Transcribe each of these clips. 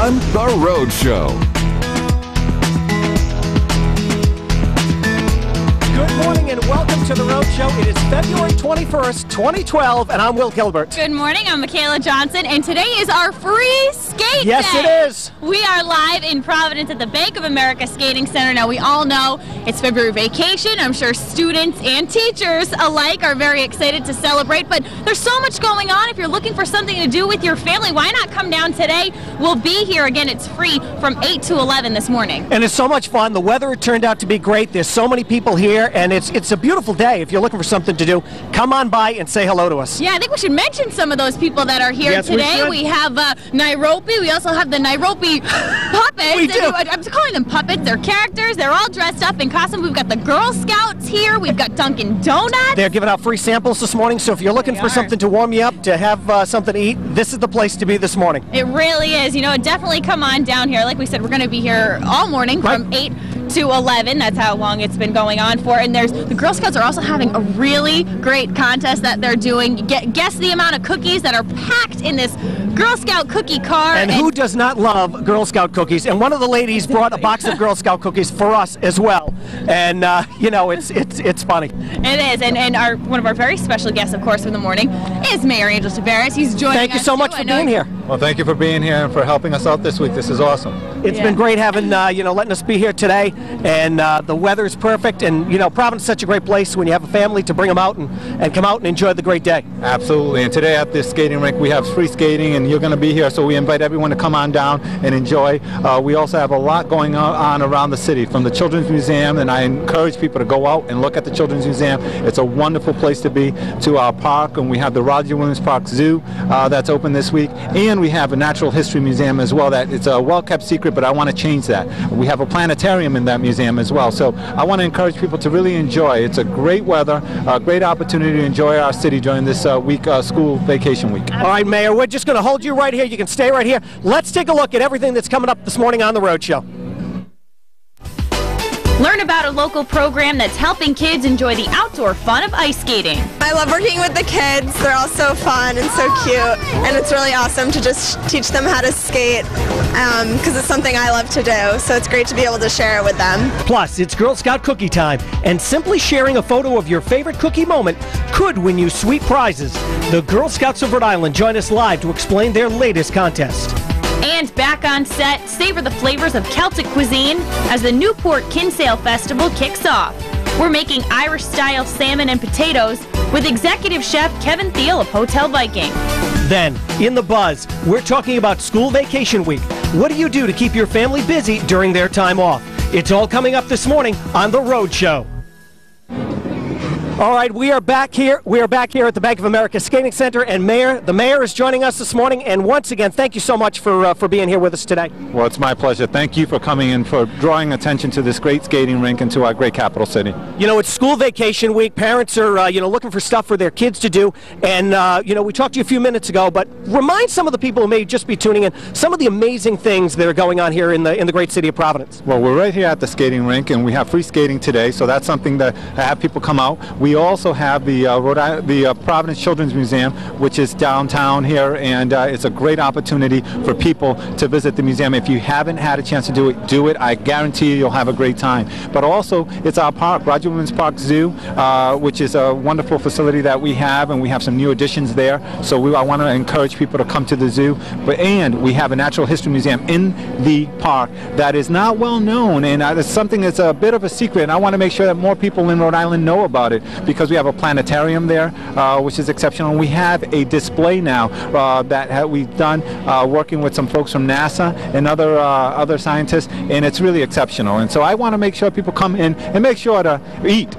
on The Rhode Show. Good morning and welcome to The Rhode Show. It is February 21st, 2012, and I'm Will Gilbert. Good morning, I'm Michaela Johnson, and today is our free skate Yes, day. it is. We are live in Providence at the Bank of America Skating Center. Now, we all know it's February vacation. I'm sure students and teachers alike are very excited to celebrate, but there's so much going on. If you're looking for something to do with your family, why not come down today? We'll be here. Again, it's free from 8 to 11 this morning. And it's so much fun. The weather turned out to be great. There's so many people here, and it's a beautiful day. If you're looking for something to do, come on by and say hello to us. Yeah, I think we should mention some of those people that are here today. We have Nairobi. We also have the Nairobi puppets. We do. I'm calling them puppets. They're characters. They're all dressed up in costume. We've got the Girl Scouts here. We've got Dunkin' Donuts. They're giving out free samples this morning, so if you're looking for something to warm you up, to have something to eat, this is the place to be this morning. It really is. You know, definitely come on down here. Like we said, we're going to be here all morning from 8 to 11. That's how long it's been going on for. And the Girl Scouts are also having a really great contest that they're doing. Guess the amount of cookies that are packed in this Girl Scout cookie car. And who does not love Girl Scout cookies? And one of the ladies brought a box of Girl Scout cookies for us as well. And you know, it's funny. It is. And one of our very special guests, of course, for the morning is Mayor Angel Tavares. He's joining us. Thank you so much for being here. Well, thank you for being here and for helping us out this week. This is awesome. It's been great having letting us be here today, and the weather's perfect. And Providence is such a great place when you have a family to bring them out and come out and enjoy the great day. Absolutely. And today at this skating rink we have free skating, and you're going to be here, so we invite everyone to come on down and enjoy. We also have a lot going on around the city, from the Children's Museum, and I encourage people to go out and look at the Children's Museum. It's a wonderful place to be, to our park, and we have the Roger Williams Park Zoo that's open this week, and we have a Natural History Museum as well. That it's a well-kept secret, but I want to change that. We have a planetarium in that museum as well, so I want to encourage people to really enjoy. It's a great weather, a great opportunity to enjoy our city during this week, school vacation week. All right, Mayor, we're just going to hold you right here. You can stay right here. Let's take a look at everything that's coming up this morning on The Rhode Show. Learn about a local program that's helping kids enjoy the outdoor fun of ice skating. I love working with the kids. They're all so fun and so cute, and it's really awesome to just teach them how to skate because it's something I love to do, so it's great to be able to share it with them. Plus, it's Girl Scout cookie time, and simply sharing a photo of your favorite cookie moment could win you sweet prizes. The Girl Scouts of Rhode Island join us live to explain their latest contest. And back on set, savor the flavors of Celtic cuisine as the Newport Kinsale Festival kicks off. We're making Irish-style salmon and potatoes with executive chef Kevin Thiel of Hotel Viking. Then, in The Buzz, we're talking about school vacation week. What do you do to keep your family busy during their time off? It's all coming up this morning on The Rhode Show. All right, we are back here. We are back here at the Bank of America Skating Center, and the mayor is joining us this morning. And once again, thank you so much for being here with us today. Well, it's my pleasure. Thank you for coming in, for drawing attention to this great skating rink and to our great capital city. You know, it's school vacation week. Parents are looking for stuff for their kids to do, and we talked to you a few minutes ago. But remind some of the people who may just be tuning in some of the amazing things that are going on here in the great city of Providence. Well, we're right here at the skating rink, and we have free skating today, so that's something to have people come out. We also have the Providence Children's Museum, which is downtown here, and it's a great opportunity for people to visit the museum. If you haven't had a chance to do it. I guarantee you'll have a great time. But also, it's our park, Roger Williams Park Zoo, which is a wonderful facility that we have, and we have some new additions there. So I want to encourage people to come to the zoo. And we have a Natural History Museum in the park that is not well known, and it's something that's a bit of a secret, and I want to make sure that more people in Rhode Island know about it, because we have a planetarium there, which is exceptional. And we have a display now that we've done working with some folks from NASA and other scientists, and it's really exceptional. And so I want to make sure people come in and make sure to eat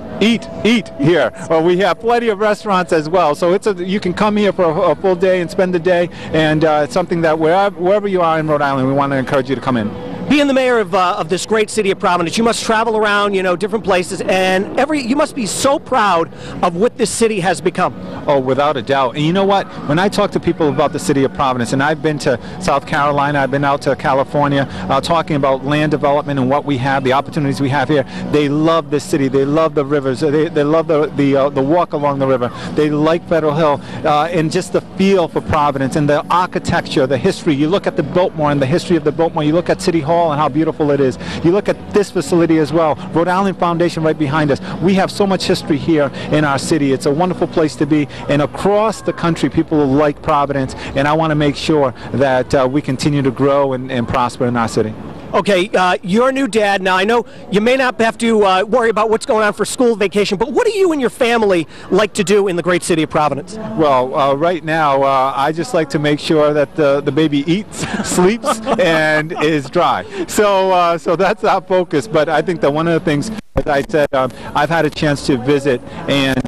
here. We have plenty of restaurants as well, so you can come here for a full day and spend the day, and it's something that wherever you are in Rhode Island, we want to encourage you to come in. Being the mayor of this great city of Providence, you must travel around, you know, different places, and you must be so proud of what this city has become. Oh, without a doubt. And you know what? When I talk to people about the city of Providence, and I've been to South Carolina, I've been out to California, talking about land development and what we have, the opportunities we have here, they love this city. They love the rivers. They love the walk along the river. They like Federal Hill, and just the feel for Providence and the architecture, the history. You look at the Biltmore and the history of the Biltmore. You look at City Hall and how beautiful it is. You look at this facility as well. Rhode Island Foundation right behind us. We have so much history here in our city. It's a wonderful place to be. And across the country, people like Providence. And I want to make sure that we continue to grow and prosper in our city. Okay, you're a new dad. Now, I know you may not have to worry about what's going on for school vacation, but what do you and your family like to do in the great city of Providence? Well, right now, I just like to make sure that the baby eats, sleeps, and is dry. So that's our focus. But I think that one of the things, as I said, I've had a chance to visit, and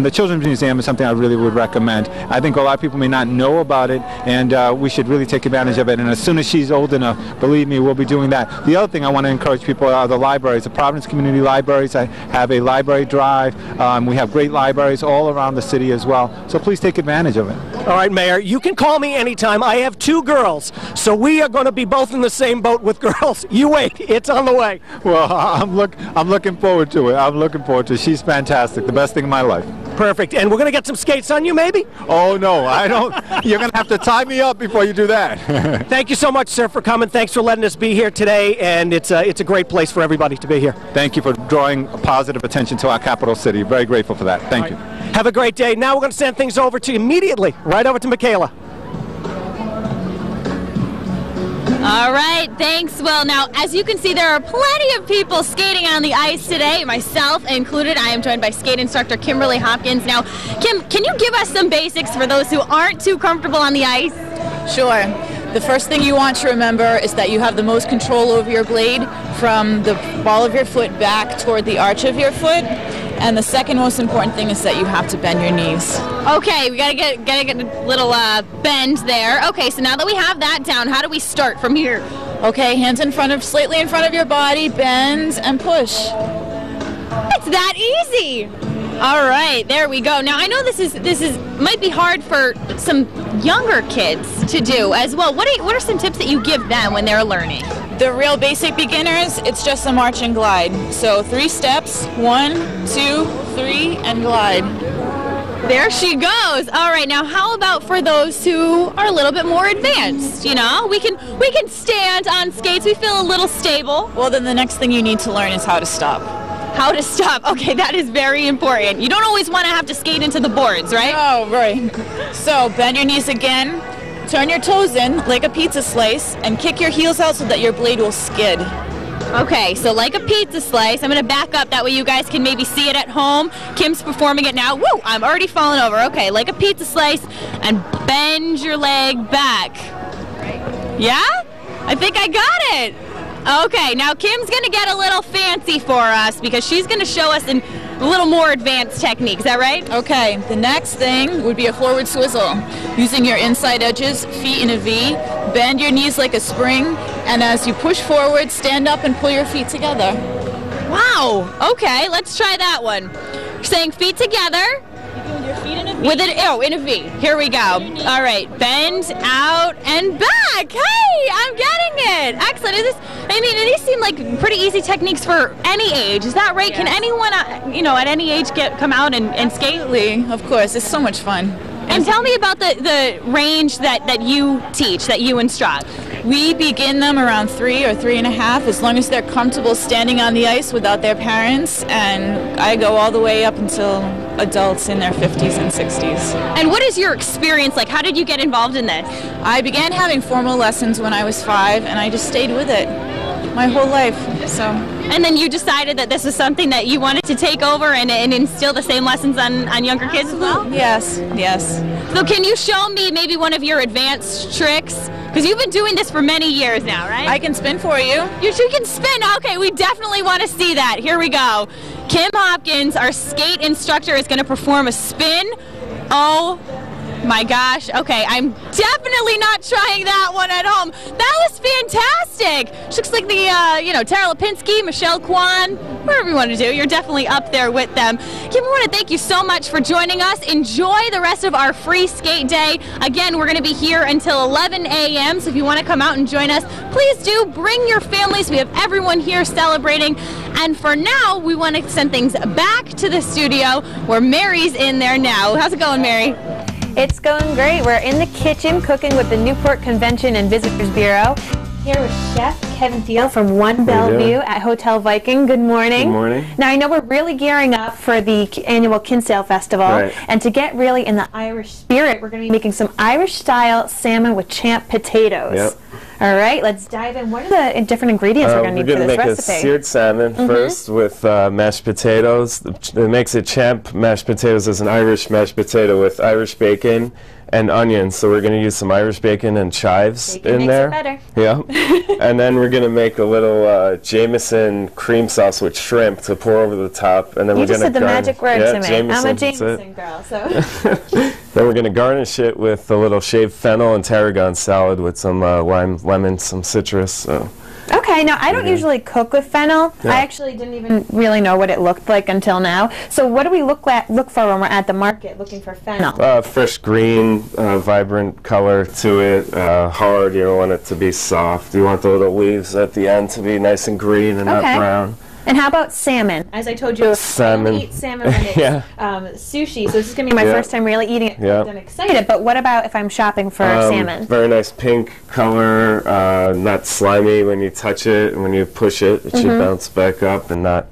the Children's Museum is something I really would recommend. I think a lot of people may not know about it, and we should really take advantage of it. And as soon as she's old enough, believe me, we'll be doing that. The other thing I want to encourage people are the libraries, the Providence Community Libraries. I have a library drive. We have great libraries all around the city as well. So please take advantage of it. All right, Mayor, you can call me anytime. I have 2 girls, so we are going to be both in the same boat with girls. You wait, it's on the way. Well, I'm looking forward to it. I'm looking forward to it. She's fantastic. The best thing in my life. Perfect. And we're going to get some skates on you, maybe? Oh, no, I don't. You're going to have to tie me up before you do that. Thank you so much, sir, for coming. Thanks for letting us be here today, and it's a great place for everybody to be here. Thank you for drawing positive attention to our capital city. Very grateful for that. Thank you. Have a great day. Now we're going to send things over to you immediately, right over to Michaela. All right, thanks, Will. Now, as you can see, there are plenty of people skating on the ice today, myself included. I am joined by skate instructor Kimberly Hopkins. Now, Kim, can you give us some basics for those who aren't too comfortable on the ice? Sure. The first thing you want to remember is that you have the most control over your blade from the ball of your foot back toward the arch of your foot. And the second most important thing is that you have to bend your knees. Okay, we gotta get a little bend there. Okay, so now that we have that down, how do we start from here? Okay, hands slightly in front of your body, bend and push. It's that easy. All right, there we go. Now I know this is might be hard for some younger kids to do as well. What are some tips that you give them when they're learning? The real basic beginners, it's just a march and glide. So 3 steps, 1, 2, 3, and glide. There she goes. All right, now how about for those who are a little bit more advanced? You know, we can stand on skates. We feel a little stable. Well, then the next thing you need to learn is how to stop. How to stop. Okay, that is very important. You don't always want to have to skate into the boards, right? Oh, right. So bend your knees again. Turn your toes in like a pizza slice and kick your heels out so that your blade will skid. Okay, so like a pizza slice. I'm going to back up. That way you guys can maybe see it at home. Kim's performing it now. Woo! I'm already falling over. Okay, like a pizza slice and bend your leg back. Yeah? I think I got it. Okay, now Kim's going to get a little fancy for us because she's going to show us a little more advanced technique. Is that right? Okay, the next thing would be a forward swizzle. Using your inside edges, feet in a V, bend your knees like a spring, and as you push forward, stand up and pull your feet together. Wow, okay, let's try that one. You're saying feet together. Your feet in a V. In a V. Here we go. All right, bend out and back. Hey, I'm getting it. Excellent. These seem like pretty easy techniques for any age. Is that right? Yes. Can anyone, at any age come out and skate? Absolutely. Of course. It's so much fun. And tell me about the range that you teach, that you instruct. We begin them around 3 or 3.5, as long as they're comfortable standing on the ice without their parents, and I go all the way up until adults in their 50s and 60s. And what is your experience like? How did you get involved in this? I began having formal lessons when I was 5, and I just stayed with it my whole life. And then you decided that this was something that you wanted to take over and instill the same lessons on younger kids as well? Yes. So can you show me maybe one of your advanced tricks? Because you've been doing this for many years now, right? I can spin for you. You can spin? Okay, we definitely want to see that. Here we go. Kim Hopkins, our skate instructor, is going to perform a spin. Oh my gosh. Okay, I'm definitely not trying that one at home. That was fantastic. big. She looks like the, you know, Tara Lipinski, Michelle Kwan, whatever you want to do. You're definitely up there with them. Kim, we want to thank you so much for joining us. Enjoy the rest of our free skate day. Again, we're going to be here until 11 a.m., so if you want to come out and join us, please do. Bring your families. We have everyone here celebrating. And for now, we want to send things back to the studio where Mary's in there now. How's it going, Mary? It's going great. We're in the kitchen cooking with the Newport Convention and Visitors Bureau. Here with Chef Kevin Thiel from One Bellevue at Hotel Viking. Good morning. Good morning. Now, I know we're really gearing up for the annual Kinsale Festival. Right. And to get really in the Irish spirit, we're going to be making some Irish-style salmon with champ potatoes. Yep. All right, let's dive in. What are the different ingredients we're going to need for this recipe? We're going to make a seared salmon first with mashed potatoes. It makes it champ mashed potatoes as an Irish mashed potato with Irish bacon and onions. So we're going to use some Irish bacon and chives in there. Bacon makes it better. Yeah. And then we're going to make a little Jameson cream sauce with shrimp to pour over the top. And then we're going to said the magic word to me. Jameson, I'm a Jameson girl, so. Then we're going to garnish it with a little shaved fennel and tarragon salad with some lime, lemon, some citrus. So. Okay, now I don't usually cook with fennel. Yeah. I actually didn't even really know what it looked like until now. So what do we look for when we're at the market looking for fennel? Fresh green, vibrant color to it, hard. You don't want it to be soft. You want the little leaves at the end to be nice and green and not brown. And how about salmon? As I told you, salmon. I don't eat salmon when it's sushi, so this is going to be my first time really eating it. I'm excited, but what about if I'm shopping for salmon? Very nice pink color, not slimy when you touch it, and when you push it, it should bounce back up and not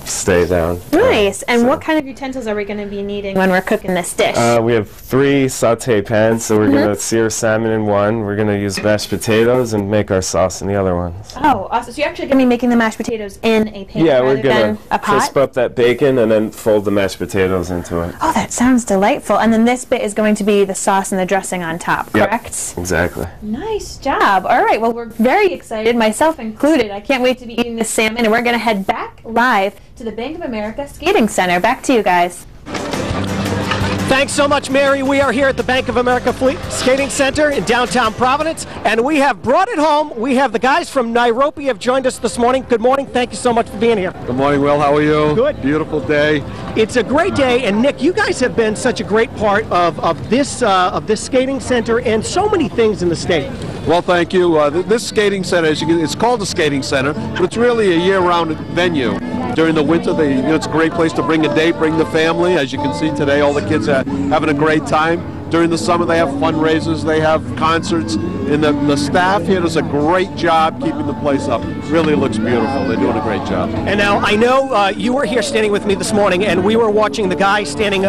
stay down. Nice. And what kind of utensils are we going to be needing when we're cooking this dish? We have 3 saute pans, so we're going to sear salmon in one. We're going to use mashed potatoes and make our sauce in the other ones. Oh, awesome. So you're actually going to be making the mashed potatoes in a pan we're going to crisp up that bacon and then fold the mashed potatoes into it. Oh, that sounds delightful. And then this bit is going to be the sauce and the dressing on top, correct? Yep, exactly. Nice job. All right, well, we're very excited, myself included. I can't wait to be eating this salmon, and we're going to head back live to the Bank of America Skating Center. Back to you guys. Thanks so much, Mary. We are here at the Bank of America Skating Center in downtown Providence, and we have brought it home. We have the guys from Nairobi have joined us this morning. Good morning. Thank you so much for being here. Good morning, Will. How are you? Good. Beautiful day. It's a great day, and Nick, you guys have been such a great part of this skating center and so many things in the state. Well, thank you. This skating center, it's called the Skating Center, but it's really a year-round venue. During the winter, it's a great place to bring a date, bring the family. As you can see today, all the kids are having a great time. During the summer, they have fundraisers, they have concerts, and the staff here does a great job keeping the place up. It really looks beautiful. They're doing a great job. And now, I know you were here standing with me this morning, and we were watching the guy standing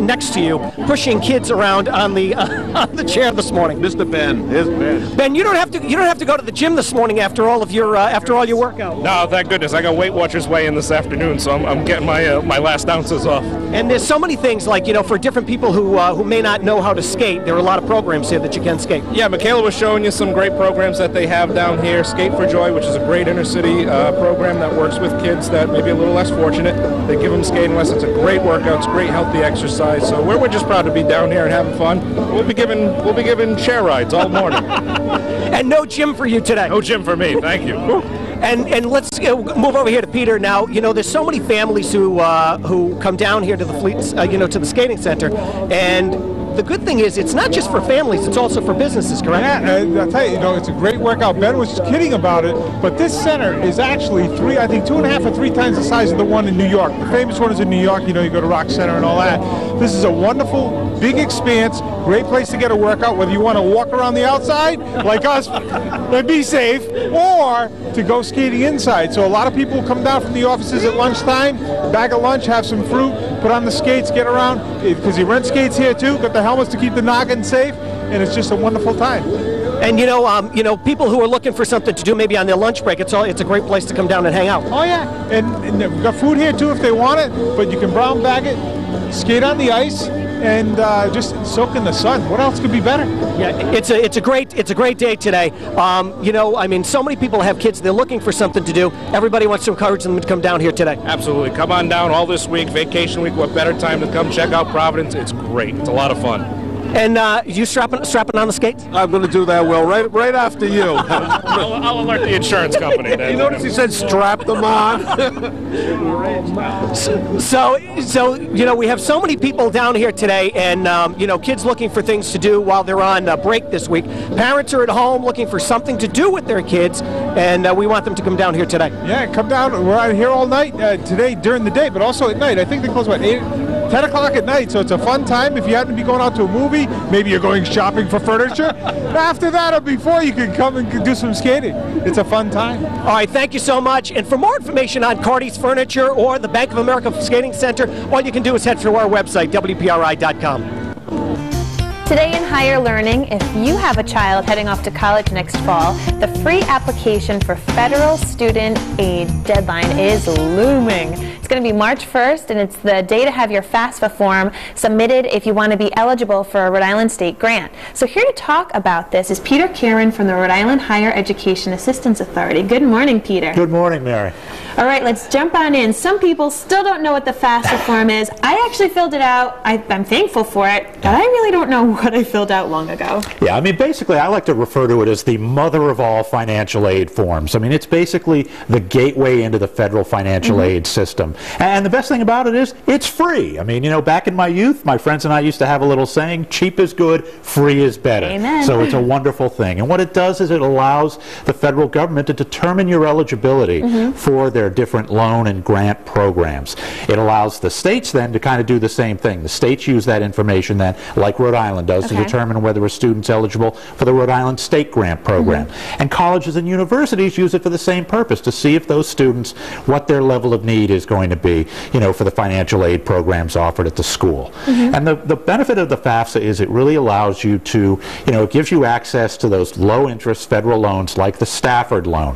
next to you, pushing kids around on the chair this morning. Mr. Ben, here's Ben. Ben, you don't have to go to the gym this morning after all your workout. No, thank goodness. I got Weight Watchers weigh in this afternoon, so I'm getting my last ounces off. And there's so many things, like, for different people who may not know how to skate, there are a lot of programs here that you can skate. Yeah, Michaela was showing you some great programs that they have down here. Skate for Joy, which is a great inner city program that works with kids that may be a little less fortunate. They give them skating lessons. It's a great workout. It's great healthy exercise. So we're just proud to be down here and having fun. We'll be giving chair rides all morning. And no gym for you today. No gym for me. Thank you. And let's move over here to Peter now. There's so many families who come down here to the fleets, to the skating center, and the good thing is it's not just for families, it's also for businesses, correct? Yeah, I'll tell you, it's a great workout. Ben was just kidding about it, but this center is actually 2.5 or 3 times the size of the one in New York. The famous one is in New York, you go to Rock Center and all that. This is a wonderful, big expanse, great place to get a workout, whether you want to walk around the outside, like us, and be safe, or to go skating inside. So a lot of people come down from the offices at lunchtime, bag of lunch, have some fruit, put on the skates, get around, because you rent skates here too, got the helmets to keep the noggin safe, and it's just a wonderful time. And people who are looking for something to do maybe on their lunch break, it's a great place to come down and hang out. Oh yeah, and we've got food here too if they want it, but you can brown bag it, skate on the ice, and just soak in the sun. What else could be better? Yeah, it's a great day today. So many people have kids. They're looking for something to do. Everybody wants to encourage them to come down here today. Absolutely. Come on down all this week, vacation week. What better time to come check out Providence? It's great. It's a lot of fun. And you strapping on the skates? I'm going to do that, Will, right after you. I'll alert the insurance company. You notice he said strap them on? So you know, we have so many people down here today, and you know, kids looking for things to do while they're on break this week. Parents are at home looking for something to do with their kids, and we want them to come down here today. Yeah, come down. We're out here all night today during the day, but also at night. I think they close about 10 o'clock at night, so it's a fun time. If you happen to be going out to a movie, maybe you're going shopping for furniture. After that or before, you can come and do some skating. It's a fun time. All right, thank you so much. And for more information on Cardi's Furniture or the Bank of America Skating Center, all you can do is head to our website, WPRI.com. Today in Higher Learning, if you have a child heading off to college next fall, the free application for federal student aid deadline is looming. It's going to be March 1st, and it's the day to have your FAFSA form submitted if you want to be eligible for a Rhode Island State grant. So here to talk about this is Peter Kieran from the Rhode Island Higher Education Assistance Authority. Good morning, Peter. Good morning, Mary. All right, let's jump on in. Some people still don't know what the FAFSA form is. I actually filled it out. I'm thankful for it, but I really don't know what I filled out long ago. Yeah, I mean, basically, I like to refer to it as the mother of all financial aid forms. I mean, it's basically the gateway into the federal financial aid system. And the best thing about it is it's free. I mean, you know, back in my youth, my friends and I used to have a little saying, cheap is good, free is better. Amen. So it's a wonderful thing. And what it does is it allows the federal government to determine your eligibility for their different loan and grant programs. It allows the states then to kind of do the same thing. The states use that information then, like Rhode Island does, to determine whether a student's eligible for the Rhode Island State Grant Program. And colleges and universities use it for the same purpose, to see if those students, what their level of need is going to be, you know, for the financial aid programs offered at the school. And the benefit of the FAFSA is it really allows you to, you know, it gives you access to those low interest federal loans like the Stafford loan.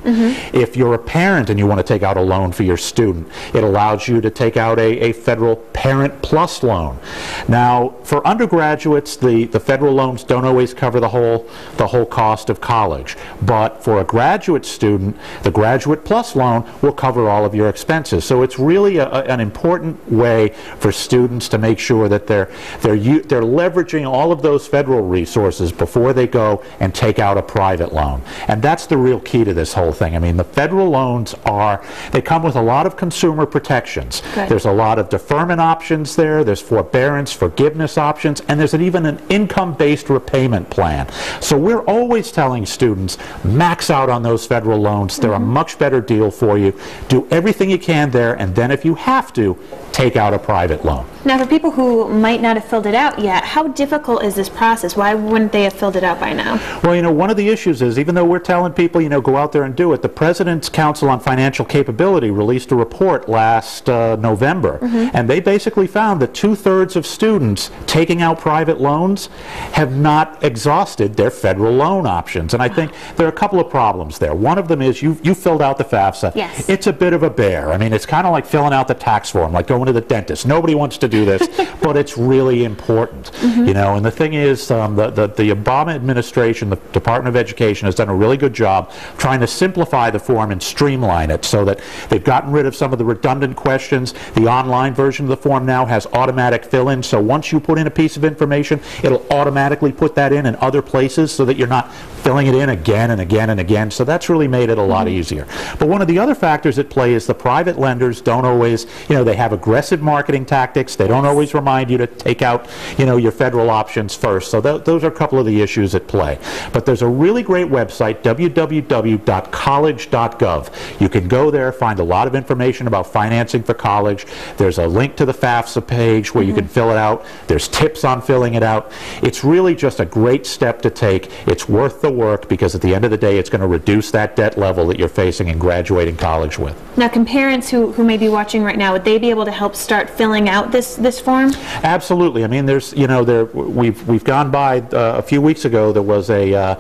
If you're a parent and you want to take out a loan for your student, it allows you to take out a federal Parent Plus loan. Now, for undergraduates, the federal loans don't always cover the whole cost of college, but for a graduate student, the Graduate Plus loan will cover all of your expenses. So it's really an important way for students to make sure that they're leveraging all of those federal resources before they go and take out a private loan. And that's the real key to this whole thing. I mean, the federal loans they come with a lot of consumer protections. There's a lot of deferment options there, there's forbearance, forgiveness options, and there's even an income-based repayment plan. So we're always telling students, max out on those federal loans. They're a much better deal for you. Do everything you can there, and then if you have to, take out a private loan. Now, for people who might not have filled it out yet, how difficult is this process? Why wouldn't they have filled it out by now? Well, you know, one of the issues is, even though we're telling people, you know, go out there and do it, the President's Council on Financial Capability released a report last November, and they basically found that 2/3 of students taking out private loans have not exhausted their federal loan options. And I think there are a couple of problems there. One of them is you filled out the FAFSA. Yes. It's a bit of a bear. I mean, it's kind of like filling out the tax form, like going to the dentist. Nobody wants to do this, but it's really important. You know, and the thing is, the Obama administration, the Department of Education, has done a really good job trying to simplify the form and streamline it so that they've gotten rid of some of the redundant questions. The online version of the form now has automatic fill-in, so once you put in a piece of information, it'll automatically put that in other places so that you're not filling it in again and again and again. So that's really made it a lot easier. But one of the other factors at play is the private lenders don't always, you know, they have aggressive marketing tactics. They don't always remind you to take out, you know, your federal options first. So those are a couple of the issues at play. But there's a really great website, www.college.gov. You can go there, find a lot of information about financing for college. There's a link to the FAFSA page where you can fill it out. There's tips on filling it out. It's really just a great step to take. It's worth the work, because at the end of the day, it's going to reduce that debt level that you're facing in graduating college with. Now, can parents who may be watching right now, would they be able to help start filling out this form? Absolutely. I mean, there's, you know, we've gone by a few weeks ago. There was a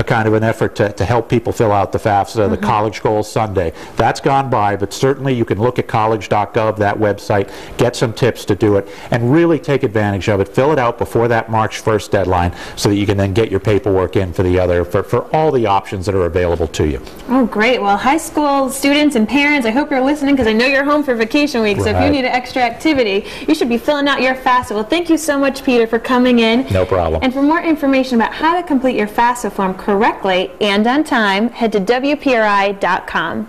kind of an effort to help people fill out the FAFSA, the College Goals Sunday. That's gone by, but certainly you can look at college.gov, that website, get some tips to do it, and really take advantage of it. Fill it out before that March 1st deadline so that you can then get your paperwork in for the other for all the options that are available to you. Oh, great. Well, high school students and parents, I hope you're listening because I know you're home for vacation week, so if you need an extra activity, you should be filling out your FAFSA. Well, thank you so much, Peter, for coming in. No problem. And for more information about how to complete your FAFSA form correctly and on time, head to WPRI.com.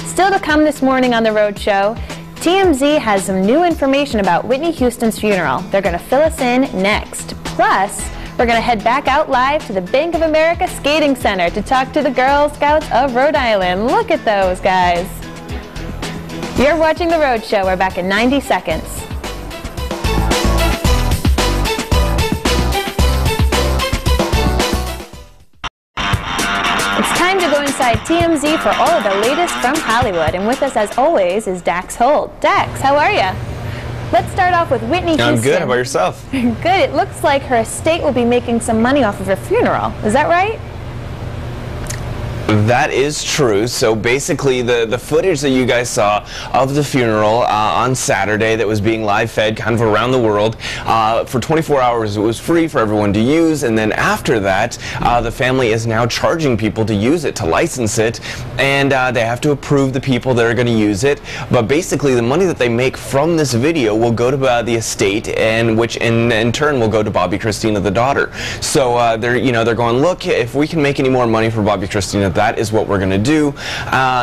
Still to come this morning on The Rhode Show, TMZ has some new information about Whitney Houston's funeral. They're going to fill us in next. Plus, we're going to head back out live to the Bank of America Skating Center to talk to the Girl Scouts of Rhode Island. Look at those guys. You're watching The Rhode Show. We're back in 90 seconds. It's time to go inside TMZ for all of the latest from Hollywood. And with us, as always, is Dax Holt. Dax, how are you? Let's start off with Whitney Houston. I'm good. How about yourself? Good. It looks like her estate will be making some money off of her funeral. Is that right? That is true. So basically the footage that you guys saw of the funeral on Saturday that was being live fed kind of around the world for 24 hours, it was free for everyone to use, and then after that the family is now charging people to use it, to license it, and they have to approve the people that are going to use it. But basically the money that they make from this video will go to the estate, and which in turn will go to Bobby Christina, the daughter. So they're going, look, if we can make any more money for Bobby Christina, that is what we're going to do.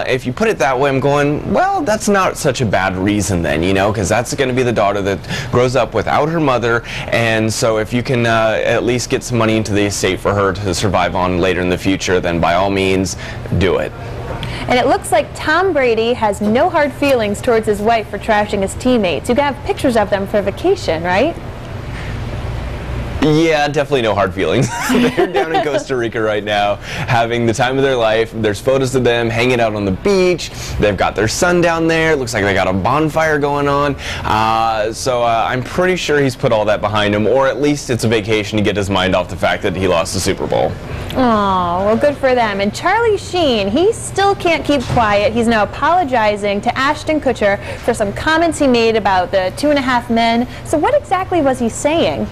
If you put it that way, I'm going, well, that's not such a bad reason then, because that's going to be the daughter that grows up without her mother, and so if you can at least get some money into the estate for her to survive on later in the future, then by all means, do it. And it looks like Tom Brady has no hard feelings towards his wife for trashing his teammates. You can have pictures of them for vacation, right? Yeah, definitely no hard feelings. They're down in Costa Rica right now, having the time of their life. There's photos of them hanging out on the beach. They've got their son down there. Looks like they got a bonfire going on. So I'm pretty sure he's put all that behind him, or at least it's a vacation to get his mind off the fact that he lost the Super Bowl. Oh, well, good for them. And Charlie Sheen, he still can't keep quiet. He's now apologizing to Ashton Kutcher for some comments he made about the 2.5 Men. So what exactly was he saying?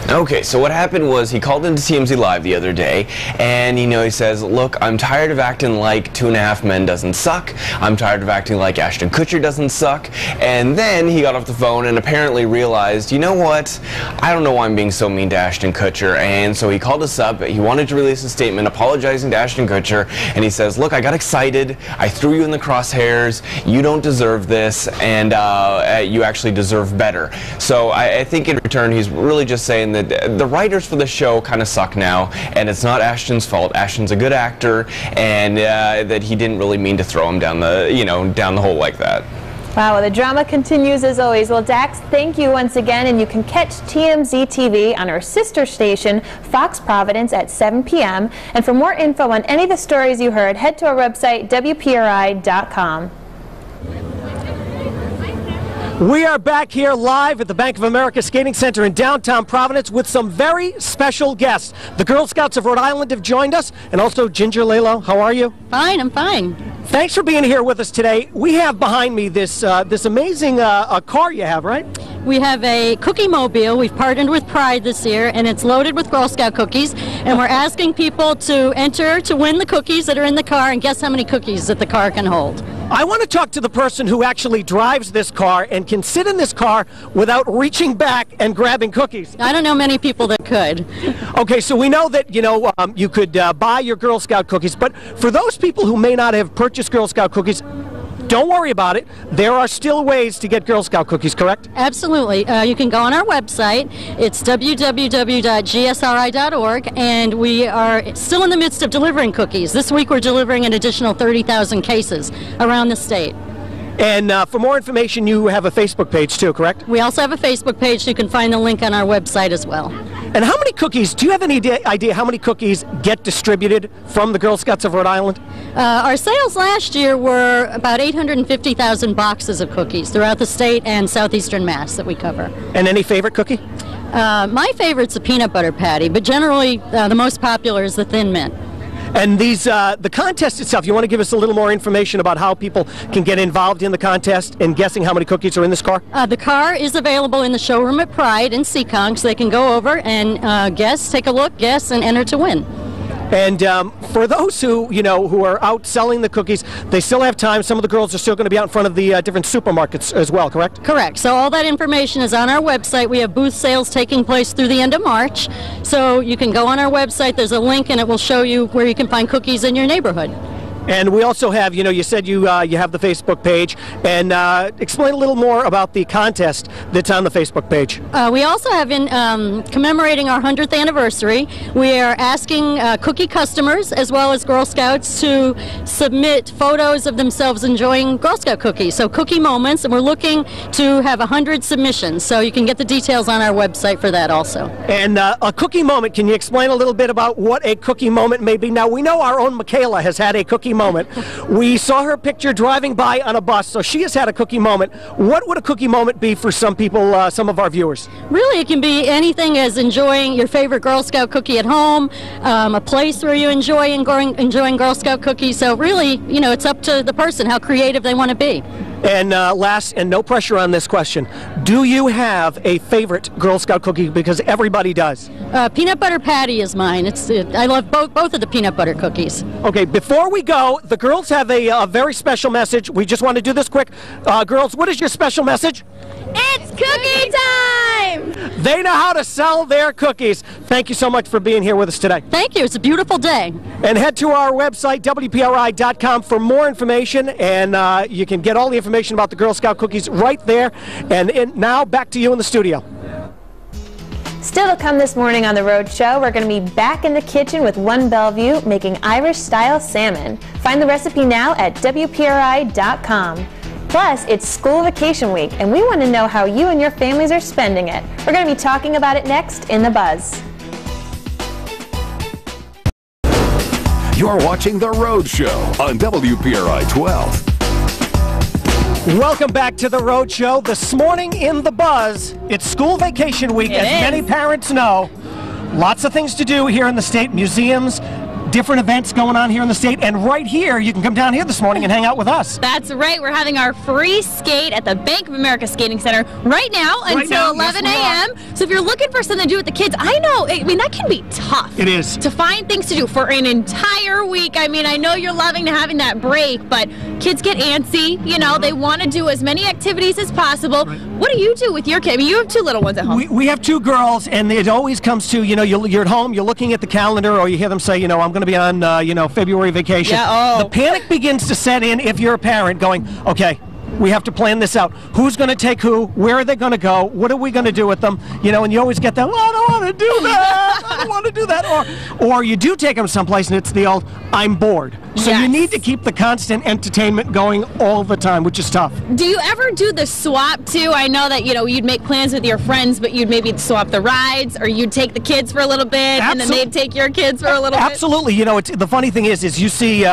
Okay, so what happened was he called into TMZ Live the other day, and he says, look, I'm tired of acting like 2.5 Men doesn't suck. I'm tired of acting like Ashton Kutcher doesn't suck. And then he got off the phone and apparently realized, you know what, I don't know why I'm being so mean to Ashton Kutcher. And so he called us up. He wanted to release a statement apologizing to Ashton Kutcher, and he says, look, I got excited. I threw you in the crosshairs. You don't deserve this, and you actually deserve better. So I think in return, he's really just saying that the writers for the show kind of suck now, and it's not Ashton's fault. Ashton's a good actor, and that he didn't really mean to throw him down the, down the hole like that. Wow, well, the drama continues as always. Well, Dax, thank you once again, and you can catch TMZ TV on our sister station, Fox Providence, at 7 p.m. And for more info on any of the stories you heard, head to our website, WPRI.com. We are back here live at the Bank of America Skating Center in downtown Providence with some very special guests. The Girl Scouts of Rhode Island have joined us, and also Ginger Lalo. How are you? Fine, I'm fine. Thanks for being here with us today. We have behind me this amazing car you have, right? We have a cookie mobile. We've partnered with Pride this year, and it's loaded with Girl Scout cookies. And we're asking people to enter to win the cookies that are in the car, and guess how many cookies that the car can hold. I want to talk to the person who actually drives this car and can sit in this car without reaching back and grabbing cookies. I don't know many people that could. Okay, so we know that, you could buy your Girl Scout cookies, but for those people who may not have purchased Girl Scout cookies, don't worry about it. There are still ways to get Girl Scout cookies, correct? Absolutely. You can go on our website. It's www.gsri.org, and we are still in the midst of delivering cookies. This week we're delivering an additional 30,000 cases around the state. And for more information, you have a Facebook page too, correct? We also have a Facebook page. You can find the link on our website as well. And how many cookies, do you have any idea how many cookies get distributed from the Girl Scouts of Rhode Island? Our sales last year were about 850,000 boxes of cookies throughout the state and southeastern Mass that we cover. And any favorite cookie? My favorite's the peanut butter patty, but generally the most popular is the Thin Mint. And these, the contest itself, you want to give us a little more information about how people can get involved in the contest and guessing how many cookies are in this car? The car is available in the showroom at Pride in Seekonk, so they can go over and guess, take a look, guess, and enter to win. And for those who, who are out selling the cookies, they still have time. Some of the girls are still going to be out in front of the different supermarkets as well, correct? Correct. So all that information is on our website. We have booth sales taking place through the end of March. So you can go on our website. There's a link, and it will show you where you can find cookies in your neighborhood. And we also have, you said you have the Facebook page, and explain a little more about the contest that's on the Facebook page. We also have, in commemorating our 100th anniversary, we are asking cookie customers as well as Girl Scouts to submit photos of themselves enjoying Girl Scout cookies, so cookie moments, and we're looking to have 100 submissions, so you can get the details on our website for that also. And a cookie moment, can you explain a little bit about what a cookie moment may be? Now, we know our own Michaela has had a cookie moment. We saw her picture driving by on a bus, so she has had a cookie moment. What would a cookie moment be for some people, some of our viewers? Really, it can be anything as enjoying your favorite Girl Scout cookie at home, a place where you enjoying Girl Scout cookies. So really, it's up to the person how creative they want to be. And last, and no pressure on this question, do you have a favorite Girl Scout cookie? Because everybody does. Peanut butter patty is mine. I love both of the peanut butter cookies. Okay, before we go, the girls have a very special message. We just want to do this quick. Girls, what is your special message? It's cookie time! They know how to sell their cookies. Thank you so much for being here with us today. Thank you. It's a beautiful day. And head to our website, WPRI.com, for more information, and you can get all the information about the Girl Scout cookies right there. And now, back to you in the studio. Still to come this morning on The Rhode Show, we're going to be back in the kitchen with One Bellevue making Irish-style salmon. Find the recipe now at WPRI.com. Plus, it's school vacation week, and we want to know how you and your families are spending it. We're going to be talking about it next in The Buzz. You're watching The Rhode Show on WPRI 12. Welcome back to The Rhode Show. This morning in The Buzz, it's school vacation week, as many parents know. Lots of things to do here in the state, museums, different events going on here in the state, and right here, you can come down here this morning and hang out with us. That's right. We're having our free skate at the Bank of America Skating Center right now until 11 a.m. So if you're looking for something to do with the kids, I know, that can be tough. It is. To find things to do for an entire week. I mean, I know you're loving having that break, but kids get antsy. They want to do as many activities as possible. Right. What do you do with your kid? I mean, you have two little ones at home. We have two girls, and it always comes to, you're at home, you're looking at the calendar, or you hear them say, I'm going to be on, February vacation. Yeah, The panic begins to set in if you're a parent going, okay, we have to plan this out. Who's going to take who? Where are they going to go? What are we going to do with them? And you always get that, I don't want to do that. I don't want to do that. Or you do take them someplace, and it's the old, I'm bored. So you need to keep the constant entertainment going all the time, which is tough. Do you ever do the swap, too? I know that, you'd make plans with your friends, but you'd maybe swap the rides, or you'd take the kids for a little bit, and then they'd take your kids for a little bit. Absolutely. The funny thing is you see,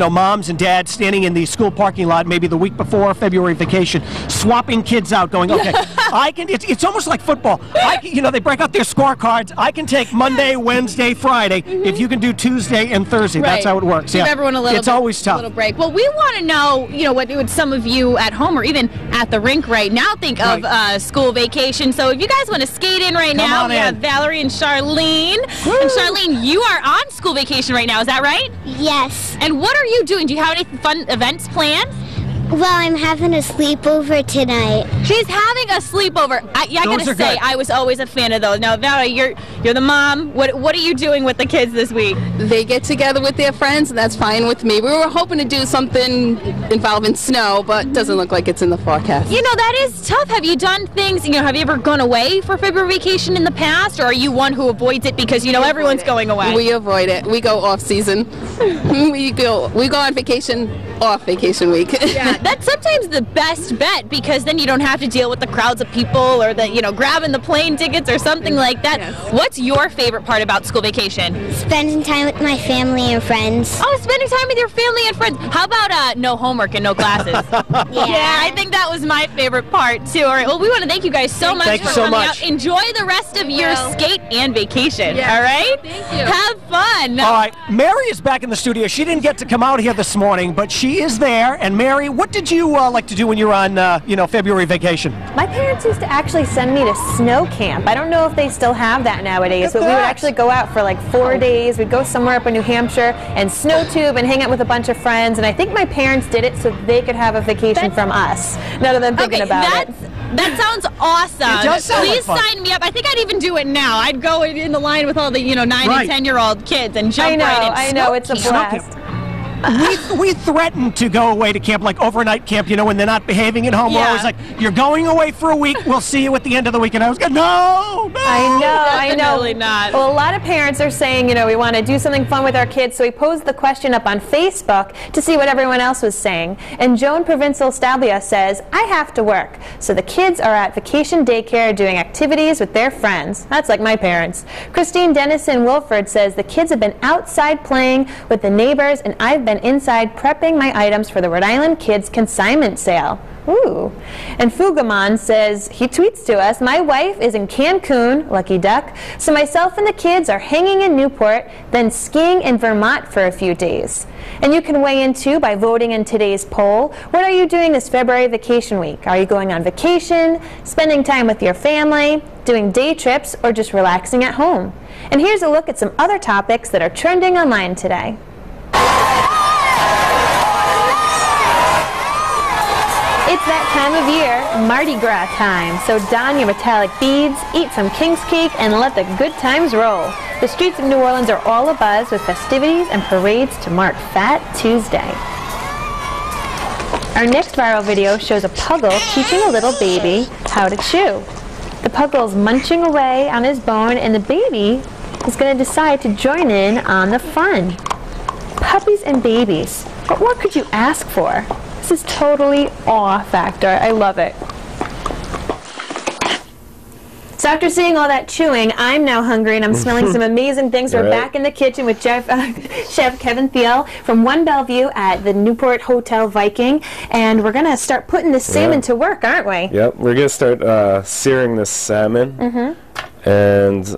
moms and dads standing in the school parking lot maybe the week before February vacation, swapping kids out, going, okay, I can, it's almost like football. They break out their scorecards. I can take Monday, Wednesday, Friday, if you can do Tuesday and Thursday. Right. That's how it works. Give everyone a little It's always tough. A little break. Well, we want to know, what would some of you at home or even at the rink right now think of school vacation. So if you guys want to skate in right now, we have Valerie and Charlene. Woo. And Charlene, you are on school vacation right now. Is that right? Yes. And what are you doing? Do you have any fun events planned? Well, I'm having a sleepover tonight. She's having a sleepover. I gotta say, I was always a fan of those. Now, Valerie, you're the mom. What are you doing with the kids this week? They get together with their friends, and that's fine with me. We were hoping to do something involving snow, but it doesn't look like it's in the forecast. That is tough. Have you done things, have you ever gone away for February vacation in the past, or are you one who avoids it because, everyone's going away? We avoid it. We go off season. we go on vacation, off vacation week. Yeah, That's sometimes the best bet, because then you don't have to deal with the crowds of people or the, grabbing the plane tickets or something like that. Yes. What's your favorite part about school vacation? Spending time with my family and friends. Oh, spending time with your family and friends. How about no homework and no classes? Yeah, I think that was my favorite part too. All right, well, we want to thank you guys so much for coming out. Enjoy the rest of your skate and vacation. Yes. All right? Thank you. Have fun. All right, Mary is back in the studio. She didn't get to come out here this morning, but she is there. And Mary, what did you like to do when you were on, February vacation? My parents used to actually send me to snow camp. I don't know if they still have that nowadays, but we would actually go out for like 4 days. We'd go somewhere up in New Hampshire and snow tube and hang out with a bunch of friends. And I think my parents did it so they could have a vacation from us. None of them thinking about it. That sounds awesome. It does sound Please sign me up. I think I'd even do it now. I'd go in the line with all the 9 and 10-year-old kids and jump right in. I know, it's a blast. We threatened to go away to camp, like overnight camp, when they're not behaving at home. We're always like, you're going away for a week, we'll see you at the end of the week. And I was going, no! I know. Definitely not. Well, a lot of parents are saying, we want to do something fun with our kids, so we posed the question up on Facebook to see what everyone else was saying. And Joan Provincial Stablia says, I have to work. So the kids are at vacation daycare doing activities with their friends. That's like my parents. Christine Dennison Wilford says, the kids have been outside playing with the neighbors, and I've been inside prepping my items for the Rhode Island Kids consignment sale. Ooh. And Fugaman says, he tweets to us, my wife is in Cancun, lucky duck, so myself and the kids are hanging in Newport, then skiing in Vermont for a few days. And you can weigh in too by voting in today's poll. What are you doing this February vacation week? Are you going on vacation, spending time with your family, doing day trips, or just relaxing at home? And here's a look at some other topics that are trending online today. It's that time of year, Mardi Gras time, so don your metallic beads, eat some king's cake, and let the good times roll. The streets of New Orleans are all abuzz with festivities and parades to mark Fat Tuesday. Our next viral video shows a puggle teaching a little baby how to chew. The puggle's munching away on his bone, and the baby is going to decide to join in on the fun. Puppies and babies, what more could you ask for? This is totally awe factor. I love it. So after seeing all that chewing, I'm now hungry and I'm smelling some amazing things. We're back in the kitchen with Chef Kevin Thiel from One Bellevue at the Newport Hotel Viking, and we're going to start putting this salmon to work, aren't we? Yep, we're going to start searing this salmon, and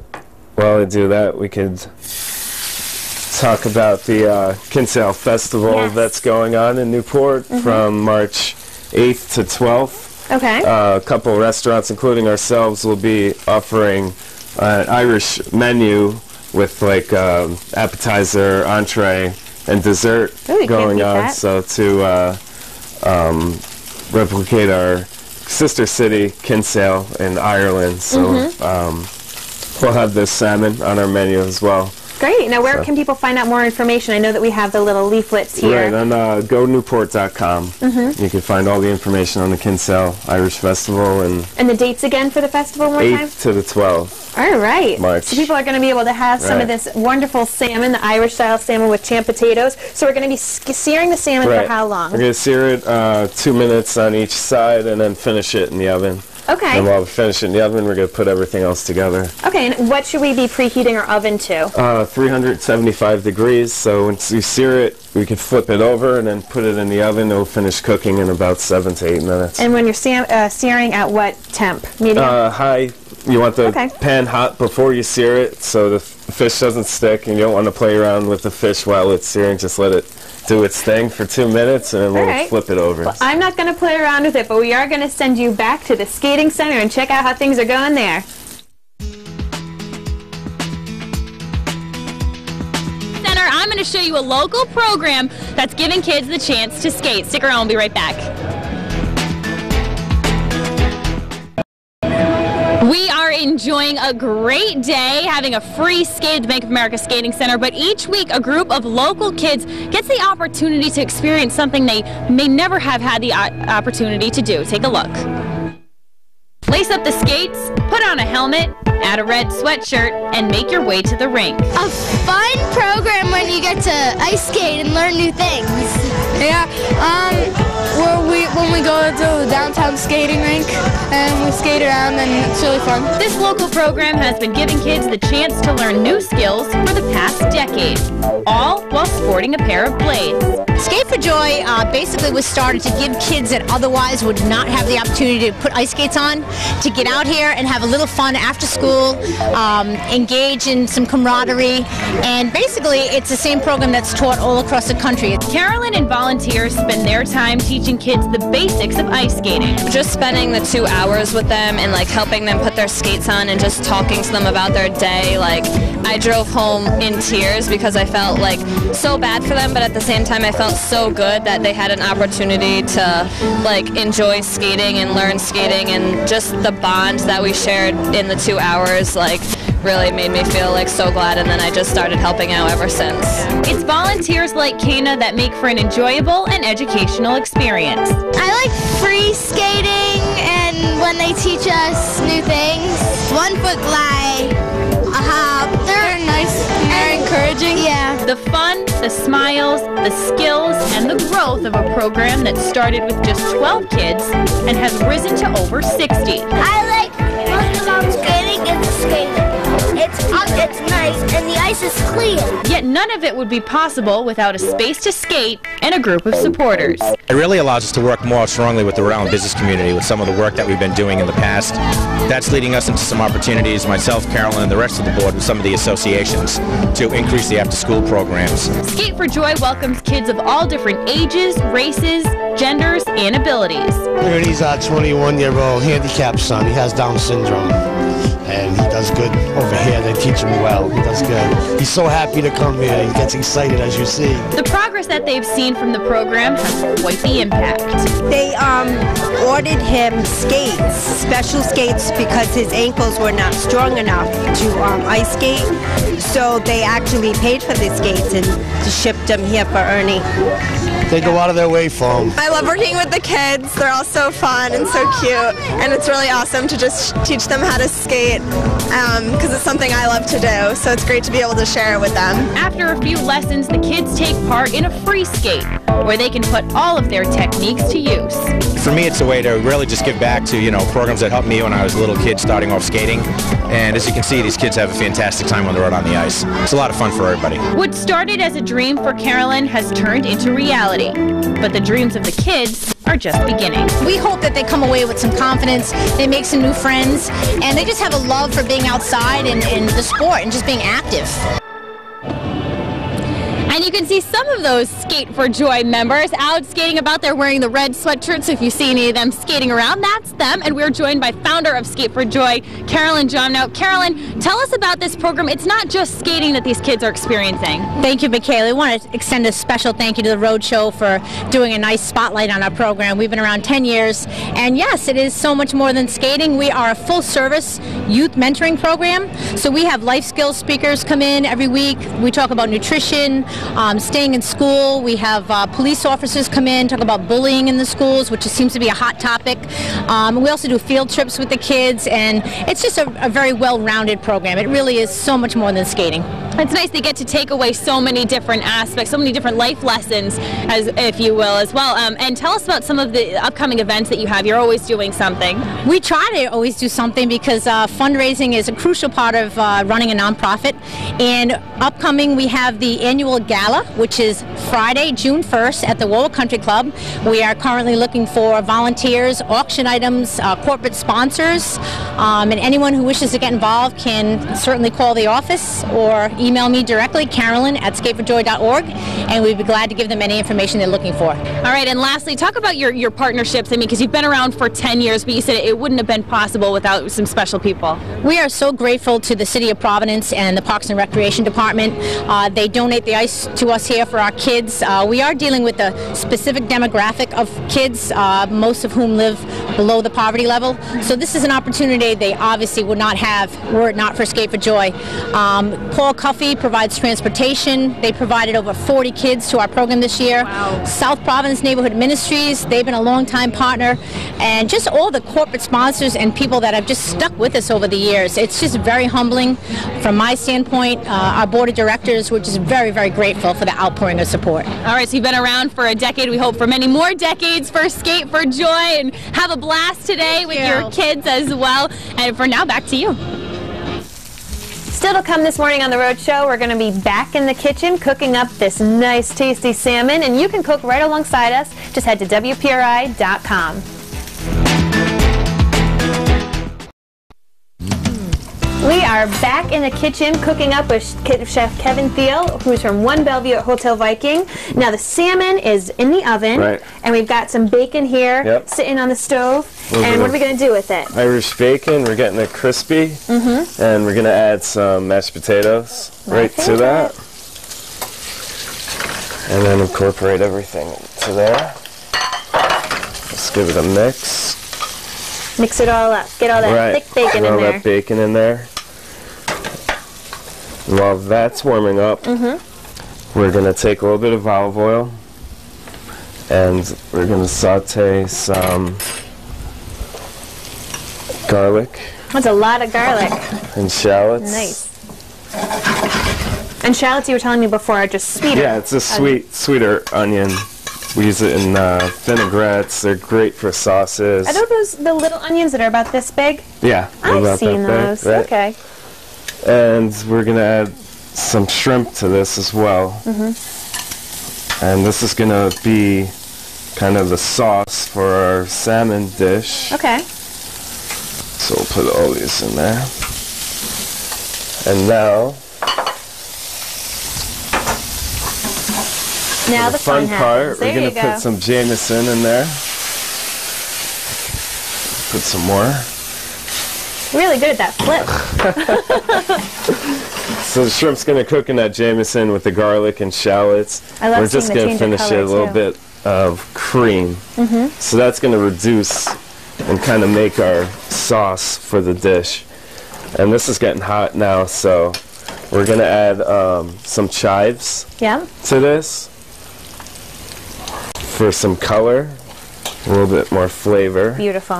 while I do that, we could talk about the Kinsale Festival that's going on in Newport from March 8th to 12th. Okay. A couple restaurants, including ourselves, will be offering an Irish menu with like appetizer, entree, and dessert going on. So to replicate our sister city, Kinsale, in Ireland. So we'll have this salmon on our menu as well. Great. Now, where can people find out more information? I know that we have the little leaflets here. Right, on gonewport.com. You can find all the information on the Kinsale Irish Festival. And the dates again for the festival one time? 8th to the 12th. All right. March. So people are going to be able to have some of this wonderful salmon, the Irish-style salmon with champ potatoes. So we're going to be searing the salmon for how long? We're going to sear it 2 minutes on each side and then finish it in the oven. Okay. And while we finish it in the oven, we're going to put everything else together. Okay, and what should we be preheating our oven to? 375 degrees, so once you sear it, we can flip it over and then put it in the oven. It'll finish cooking in about 7 to 8 minutes. And when you're searing at what temp? Medium? High. You want the pan hot before you sear it so the fish doesn't stick, and you don't want to play around with the fish while it's searing. Just let it do its thing for 2 minutes, and then we'll flip it over. Well, I'm not going to play around with it, but we are going to send you back to the skating center and check out how things are going there. I'm going to show you a local program that's giving kids the chance to skate. Stick around, we'll be right back. We are enjoying a great day, having a free skate at the Bank of America Skating Center, but each week a group of local kids gets the opportunity to experience something they may never have had the opportunity to do. Take a look. Lace up the skates, put on a helmet, add a red sweatshirt, and make your way to the rink. A fun program when you get to ice skate and learn new things. Yeah, when we go to the downtown skating rink and we skate around, and it's really fun. This local program has been giving kids the chance to learn new skills for the past decade, all while sporting a pair of blades. Skate for Joy basically was started to give kids that otherwise would not have the opportunity to put ice skates on, to get out here and have a little fun after school, engage in some camaraderie, and basically it's the same program that's taught all across the country. Carolyn and volunteers spend their time teaching kids the basics of ice skating. Just spending the 2 hours with them and like helping them put their skates on and just talking to them about their day. Like, I drove home in tears because I felt like so bad for them, but at the same time I felt so good that they had an opportunity to like enjoy skating and learn skating, and just the bond that we shared in the 2 hours like really made me feel like so glad, and then I just started helping out ever since. It's volunteers like Kana that make for an enjoyable and educational experience. I like free skating and when they teach us new things. 1 foot glide, a hop. They're nice and they're encouraging. Yeah. The fun, the smiles, the skills, and the growth of a program that started with just 12 kids and has risen to over 60. I like most about skating is the skating. It's nice and the ice is clear. Yet none of it would be possible without a space to skate and a group of supporters. It really allows us to work more strongly with the Rhode Island business community with some of the work that we've been doing in the past. That's leading us into some opportunities, myself, Carolyn, and the rest of the board with some of the associations to increase the after-school programs. Skate for Joy welcomes kids of all different ages, races, genders, and abilities. Ernie's our 21-year-old handicapped son. He has Down syndrome. And he does good over here. They teach him well. He does good. He's so happy to come here. He gets excited, as you see. The progress that they've seen from the program has quite the impact. They ordered him skates, special skates, because his ankles were not strong enough to ice skate. So they actually paid for the skates and shipped them here for Ernie. They go out of their way for him. I love working with the kids. They're all so fun and so cute, and it's really awesome to just teach them how to skate because it's something I love to do, so it's great to be able to share it with them. After a few lessons, the kids take part in a free skate where they can put all of their techniques to use. For me, it's a way to really just give back to, programs that helped me when I was a little kid starting off skating. And as you can see, these kids have a fantastic time when they're out on the ice. It's a lot of fun for everybody. What started as a dream for Carolyn has turned into reality, but the dreams of the kids are just beginning. We hope that they come away with some confidence, they make some new friends, and they just have a love for being outside and the sport and just being active. And you can see some of those Skate for Joy members out skating about. They're wearing the red sweatshirts. So if you see any of them skating around, that's them. And we're joined by founder of Skate for Joy, Carolyn John. Now, Carolyn, tell us about this program. It's not just skating that these kids are experiencing. Thank you, Michaela. I want to extend a special thank you to the Rhode Show for doing a nice spotlight on our program. We've been around 10 years. And yes, it is so much more than skating. We are a full-service youth mentoring program. So we have life skills speakers come in every week. We talk about nutrition, staying in school. We have police officers come in, talk about bullying in the schools, which seems to be a hot topic. We also do field trips with the kids, and it's just a very well-rounded program. It really is so much more than skating. It's nice they get to take away so many different aspects, so many different life lessons, as if you will, as well. And tell us about some of the upcoming events that you have. You're always doing something. We try to always do something because fundraising is a crucial part of running a nonprofit. And upcoming, we have the annual gala, which is Friday, June 1st at the Warwick Country Club. We are currently looking for volunteers, auction items, corporate sponsors, and anyone who wishes to get involved can certainly call the office or email me directly, Carolyn@skateforjoy.org, and we'd be glad to give them any information they're looking for. All right, and lastly, talk about your partnerships. I mean, because you've been around for 10 years, but you said it wouldn't have been possible without some special people. We are so grateful to the City of Providence and the Parks and Recreation Department. They donate the ice to us here for our kids. We are dealing with a specific demographic of kids, most of whom live below the poverty level. So this is an opportunity they obviously would not have were it not for Skate for Joy. Paul Cuffey provides transportation. They provided over 40 kids to our program this year. Wow. South Providence Neighborhood Ministries, they've been a long-time partner. And just all the corporate sponsors and people that have just stuck with us over the years. It's just very humbling from my standpoint. Our board of directors, we're just very, very grateful for the outpouring of support. All right, so you've been around for a decade. We hope for many more decades for Skate for Joy, and have a blast today with your kids as well. And for now, back to you. Still to come this morning on The Rhode Show, we're going to be back in the kitchen cooking up this nice, tasty salmon, and you can cook right alongside us. Just head to WPRI.com. We are back in the kitchen cooking up with Chef Kevin Thiel, who's from One Bellevue at Hotel Viking. Now the salmon is in the oven, and we've got some bacon here sitting on the stove. And what are we going to do with it? Irish bacon. We're getting it crispy, and we're going to add some mashed potatoes right to that, and then incorporate everything to there. Let's give it a mix. Mix it all up. Get all that thick bacon in there. All that bacon in there. And while that's warming up, we're going to take a little bit of olive oil, and we're going to saute some garlic. That's a lot of garlic. And shallots. Nice. And shallots, you were telling me before, are just sweeter. Yeah, it's a sweeter onion. We use it in vinaigrettes. They're great for sauces. Are those the little onions that are about this big? Yeah. I've seen those. Big, right? Okay. And we're going to add some shrimp to this as well. And this is going to be kind of the sauce for our salmon dish. Okay. So we'll put all these in there. And now the fun part, we're going to put some Jameson in there. Put some more. Really good at that flip. So the shrimp's going to cook in that Jameson with the garlic and shallots. We're just going to finish it a little bit of cream. So that's going to reduce and kind of make our sauce for the dish. And this is getting hot now, so we're going to add some chives to this for some color, a little bit more flavor. Beautiful.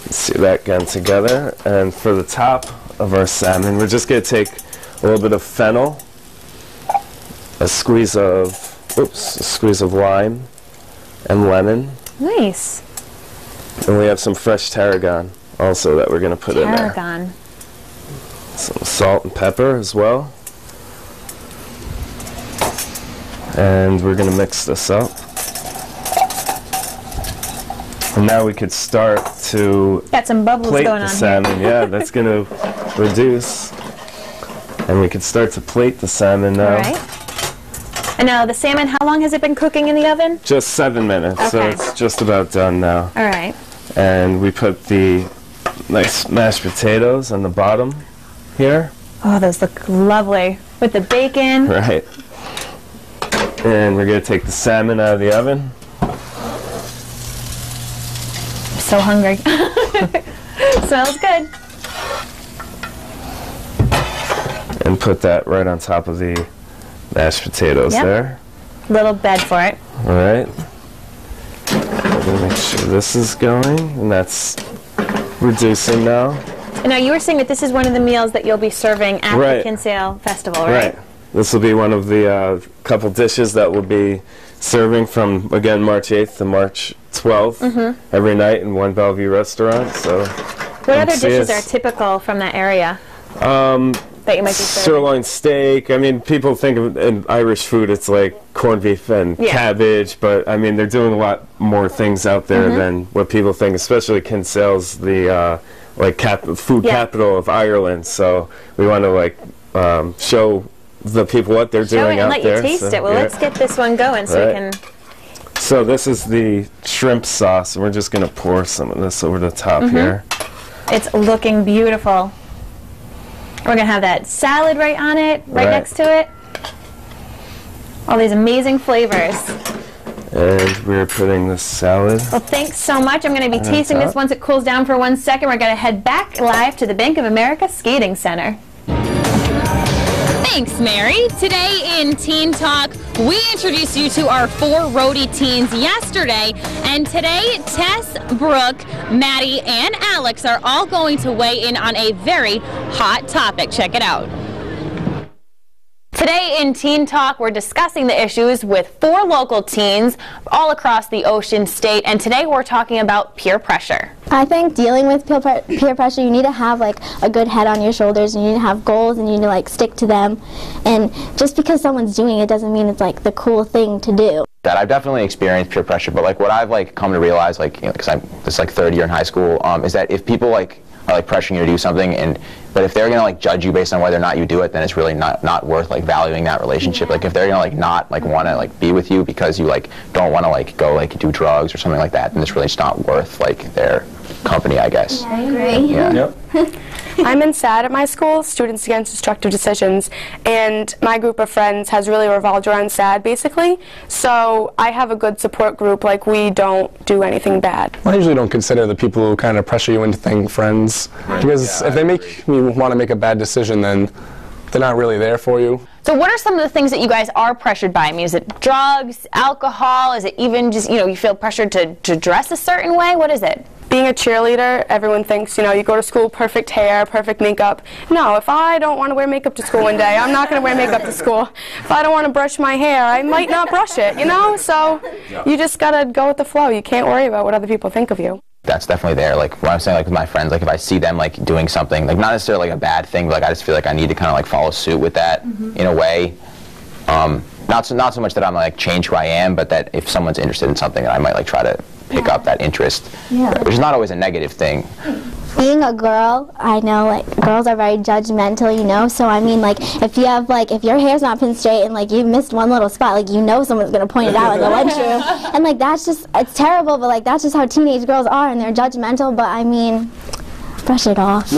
Let's see that getting together. And for the top of our salmon, we're just going to take a little bit of fennel, a squeeze of lime and lemon. Nice. And we have some fresh tarragon also that we're going to put in there. Tarragon. Some salt and pepper as well. And we're going to mix this up. And now we could start to got some bubbles plate going the on salmon. here. Yeah, that's going to reduce. And we could start to plate the salmon now. All right. And now the salmon, how long has it been cooking in the oven? Just 7 minutes, so it's just about done now. All right. And we put the nice mashed potatoes on the bottom here. Oh, those look lovely with the bacon. Right. And we're going to take the salmon out of the oven. So hungry. Smells good. And put that right on top of the mashed potatoes there. Little bed for it. All right. I'm going to make sure this is going, and that's reducing now. And now you were saying that this is one of the meals that you'll be serving at the Kinsale Festival, right? Right. This will be one of the couple dishes that we'll be serving from, again, March 8th to March 12th every night in One Bellevue restaurant. So, what other dishes are typical from that area that you might be serving? Sirloin steak. I mean, people think of in Irish food, it's like corned beef and cabbage, but I mean, they're doing a lot more things out there than what people think. Especially Kinsale's the food capital of Ireland. So we want to show the people what they're doing out there. Let you taste it. Well, let's get this one going so we can. So this is the shrimp sauce, and we're just going to pour some of this over the top here. It's looking beautiful. We're going to have that salad right on it, right next to it. All these amazing flavors. And we're putting the salad. Well, thanks so much. I'm going to be on tasting this top. once it cools down for 1 second. We're going to head back live to the Bank of America Skating Center. Thanks, Mary. Today in Teen Talk, we introduced you to our 4 roadie teens yesterday, and today Tess, Brooke, Maddie, and Alex are all going to weigh in on a very hot topic. Check it out. Today in Teen Talk, we're discussing the issues with 4 local teens all across the Ocean State, and today we're talking about peer pressure. I think dealing with peer pressure, you need to have like a good head on your shoulders, and you need to have goals, and you need to like stick to them. And just because someone's doing it doesn't mean it's like the cool thing to do. That I've definitely experienced peer pressure, but like what I've like come to realize, like, you know, because I'm this like 3rd year in high school, is that if people like are like pressuring you to do something, but if they're gonna like judge you based on whether or not you do it, then it's really not worth like valuing that relationship. Like if they're gonna like not like want to like be with you because you like don't want to like go like do drugs or something like that, then it's really just not worth like their company, I guess. I agree. Yeah. I'm in SAD at my school, Students Against Destructive Decisions, and my group of friends has really revolved around SAD basically. So I have a good support group, like we don't do anything bad. I usually don't consider the people who kind of pressure you into things friends, because if they make me want to make a bad decision, then they're not really there for you. So what are some of the things that you guys are pressured by? I mean, is it drugs, alcohol? Is it even just, you feel pressured to dress a certain way? What is it? Being a cheerleader, everyone thinks, you go to school, perfect hair, perfect makeup. No, if I don't want to wear makeup to school one day, I'm not going to wear makeup to school. If I don't want to brush my hair, I might not brush it, So you just got to go with the flow. You can't worry about what other people think of you. That's definitely there. Like what I'm saying, like with my friends, like if I see them like doing something, like not necessarily like a bad thing, but like I just feel like I need to kind of like follow suit with that in a way. Not so much that I'm like change who I am, but that if someone's interested in something, I might like try to pick up that interest, which is not always a negative thing. Being a girl, I know like girls are very judgmental, so I mean like if you have like if your hair's not pinned straight and like you missed one little spot, like someone's gonna point it out in the lunchroom, and like that's just, it's terrible, but like that's just how teenage girls are, and they're judgmental, but I mean, brush it off.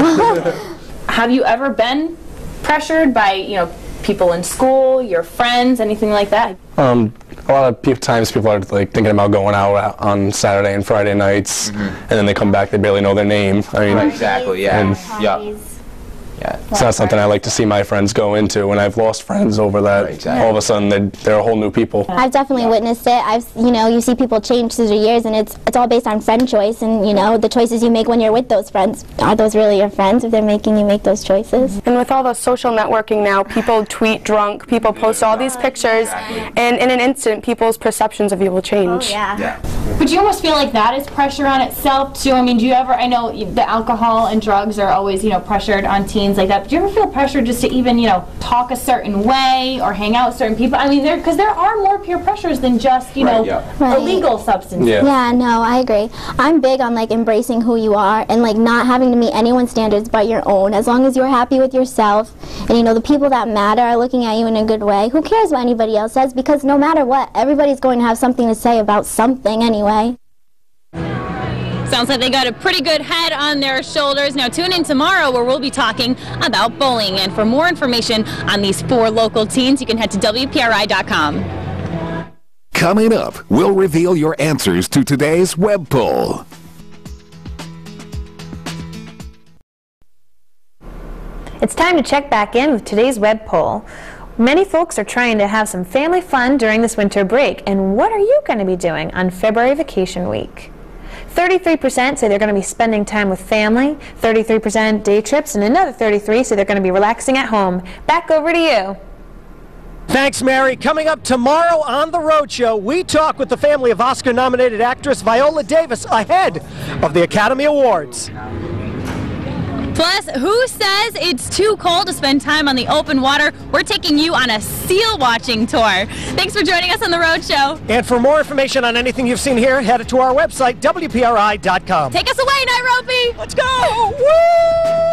Have you ever been pressured by, people in school, your friends, anything like that? A lot of times people are like thinking about going out on Saturday and Friday nights, and then they come back, they barely know their name. I mean, exactly, yeah. And, it's not something I like to see my friends go into, and I've lost friends over that. All of a sudden, they're a whole new people. I've definitely witnessed it. You see people change through the years, and it's all based on friend choice, and the choices you make when you're with those friends. Are those really your friends if they're making you make those choices? And with all the social networking now, people tweet drunk, people post all these pictures, and in an instant, people's perceptions of you will change. Oh, yeah. But do you almost feel like that is pressure on itself too? I mean, do you ever, I know the alcohol and drugs are always, pressured on teens like that, but do you ever feel pressure just to even, talk a certain way or hang out with certain people? I mean, because there are more peer pressures than just, illegal substances. Yeah, no, I agree. I'm big on like embracing who you are and like not having to meet anyone's standards but your own. As long as you're happy with yourself and the people that matter are looking at you in a good way, who cares what anybody else says? Because no matter what, everybody's going to have something to say about something anyway. Sounds like they got a pretty good head on their shoulders. Now tune in tomorrow where we'll be talking about bullying. And for more information on these 4 local teens, you can head to WPRI.com. Coming up, we'll reveal your answers to today's web poll. It's time to check back in with today's web poll. Many folks are trying to have some family fun during this winter break, and what are you going to be doing on February vacation week? 33% say they're going to be spending time with family, 33% day trips, and another 33% say they're going to be relaxing at home. Back over to you. Thanks, Mary. Coming up tomorrow on The Rhode Show, we talk with the family of Oscar-nominated actress Viola Davis ahead of the Academy Awards. Plus, who says it's too cold to spend time on the open water? We're taking you on a seal watching tour. Thanks for joining us on The Rhode Show. And for more information on anything you've seen here, head to our website, WPRI.com. Take us away, Nairobi! Let's go! Woo!